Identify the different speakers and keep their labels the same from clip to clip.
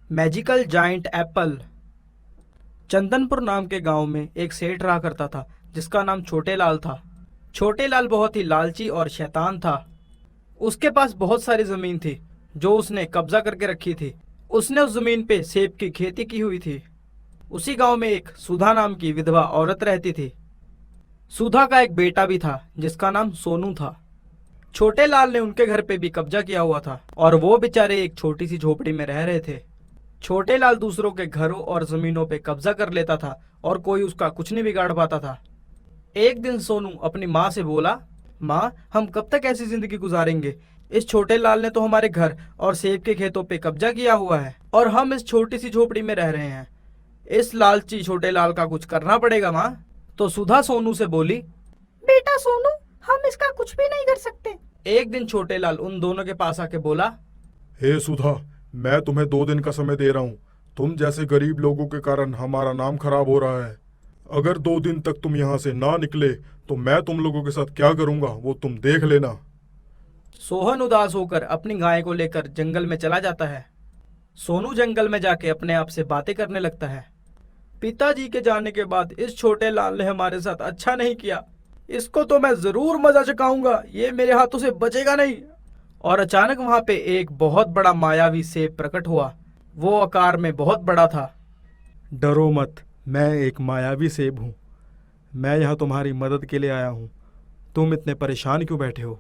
Speaker 1: Magical giant Apple. Chandanpur नाम के गांव में एक सेठ रहा करता था जिसका नाम छोटे लाल था। छोटे लाल बहुत ही लालची और शैतान था। उसके पास बहुत सारी जमीन थी जो उसने कब्जा करके रखी थी। उसने उस जमीन पे सेब की खेती की हुई थी। उसी गांव में एक सुधा नाम की विधवा औरत रहती थी। सुधा का एक बेटा भी था जिसका नाम सोनू था। छोटे लाल ने उनके घर पे भी कब्जा किया हुआ था और वो बेचारे एक छोटी सी झोपड़ी में रह रहे थे। छोटे लाल दूसरों के घरों और जमीनों पे कब्जा कर लेता था और कोई उसका कुछ नहीं बिगाड़ पाता था। एक दिन सोनू अपनी माँ से बोला, माँ, हम कब तक ऐसी जिंदगी गुजारेंगे? इस छोटे लाल ने तो हमारे घर और सेब के खेतों पे कब्जा किया हुआ है और हम इस छोटी सी झोपड़ी में रह रहे हैं। इस लालची छोटे लाल का कुछ करना पड़ेगा माँ। तो सुधा सोनू से बोली,
Speaker 2: बेटा सोनू, हम इसका कुछ भी नहीं कर सकते।
Speaker 1: एक दिन छोटे लाल उन दोनों के पास आके बोला,
Speaker 3: हे सुधा, मैं तुम्हें 2 दिन का समय दे रहा हूँ। तुम जैसे गरीब लोगों के कारण हमारा नाम खराब हो रहा है। अगर 2 दिन तक तुम यहाँ से ना निकले तो मैं तुम लोगों के साथ क्या करूँगा वो तुम देख लेना।
Speaker 1: सोहन उदास होकर अपनी गाय को लेकर जंगल में चला जाता है। सोनू जंगल में जाके अपने आप से बातें करने लगता है। पिताजी के जाने के बाद इस छोटे लाल ने हमारे साथ अच्छा नहीं किया। इसको तो मैं जरूर मजा चखाऊंगा, ये मेरे हाथों से बचेगा नहीं। और अचानक वहां पे एक बहुत बड़ा मायावी सेब प्रकट हुआ। वो आकार में बहुत बड़ा था।
Speaker 4: डरो मत, मैं एक मायावी सेब हूँ। मैं यहाँ तुम्हारी मदद के लिए आया हूँ। तुम इतने परेशान क्यों बैठे हो?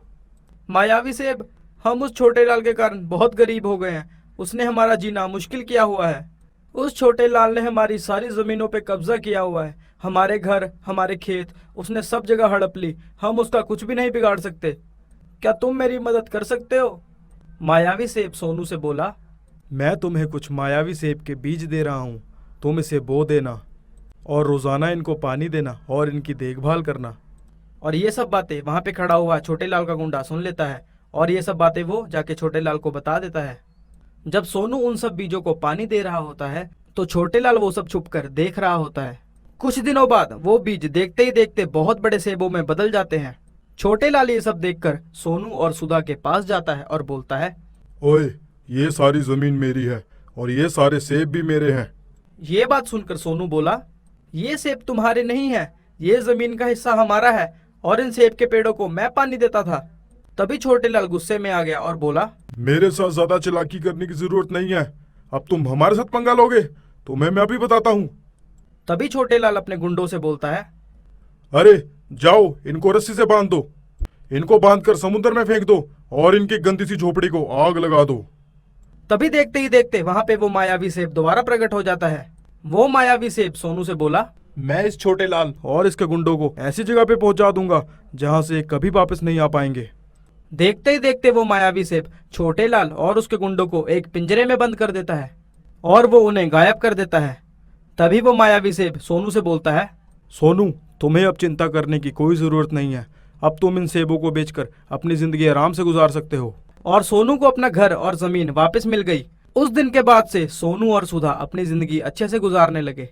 Speaker 1: मायावी सेब, हम उस छोटे लाल के कारण बहुत गरीब हो गए हैं। उसने हमारा जीना मुश्किल किया हुआ है। उस छोटे लाल ने हमारी सारी जमीनों पे कब्जा किया हुआ है। हमारे घर, हमारे खेत, उसने सब जगह हड़प ली। हम उसका कुछ भी नहीं बिगाड़ सकते। क्या तुम मेरी मदद कर सकते हो? मायावी सेब सोनू से बोला।
Speaker 4: मैं तुम्हें कुछ मायावी सेब के बीज दे रहा हूँ। तुम इसे बो देना और रोजाना इनको पानी देना और इनकी देखभाल करना।
Speaker 1: और ये सब बातें वहां पे खड़ा हुआ छोटे लाल का गुंडा सुन लेता है और ये सब बातें वो जाके छोटे लाल को बता देता है। जब सोनू उन सब बीजों को पानी दे रहा होता है तो छोटे लाल वो सब छुप कर देख रहा होता है। कुछ दिनों बाद वो बीज देखते ही देखते बहुत बड़े सेबों में बदल जाते हैं। छोटे लाल ये सब देखकर सोनू और सुधा के पास जाता है और बोलता है,
Speaker 3: ओए, ये सारी जमीन मेरी है और ये सारे सेब भी मेरे हैं।
Speaker 1: ये बात सुनकर सोनू बोला, ये सेब तुम्हारे नहीं है, ये जमीन का हिस्सा हमारा है और इन सेब के पेड़ों को मैं पानी देता था। तभी छोटे लाल गुस्से में आ गया और बोला,
Speaker 3: मेरे साथ ज्यादा चालाकी करने की जरूरत नहीं है। अब तुम हमारे साथ पंगा लोगे? तुम्हें मैं अभी बताता हूँ।
Speaker 1: तभी छोटे लाल अपने गुंडों से बोलता है,
Speaker 3: अरे जाओ, इनको रस्सी से बांध दो। इनको बांधकर समुद्र में फेंक दो और इनकी गंदी सी झोपड़ी को आग लगा दो।
Speaker 1: तभी देखते ही देखते वहां पे वो मायावी सेब दोबारा प्रकट हो जाता है। वो मायावी सेब सोनू से बोला,
Speaker 4: मैं इस छोटे लाल और इसके गुंडों को ऐसी जगह पे पहुंचा दूंगा जहां से ये कभी वापस नहीं आ पाएंगे।
Speaker 1: देखते ही देखते वो मायावी सेब छोटे लाल और उसके गुंडों को एक पिंजरे में बंद कर देता है और वो उन्हें गायब कर देता है। तभी वो मायावी सेब सोनू से बोलता है,
Speaker 4: सोनू, तुम्हें अब चिंता करने की कोई जरूरत नहीं है। अब तुम इन सेबों को बेचकर अपनी जिंदगी आराम से गुजार सकते हो।
Speaker 1: और सोनू को अपना घर और जमीन वापस मिल गई। उस दिन के बाद से सोनू और सुधा अपनी जिंदगी अच्छे से गुजारने लगे।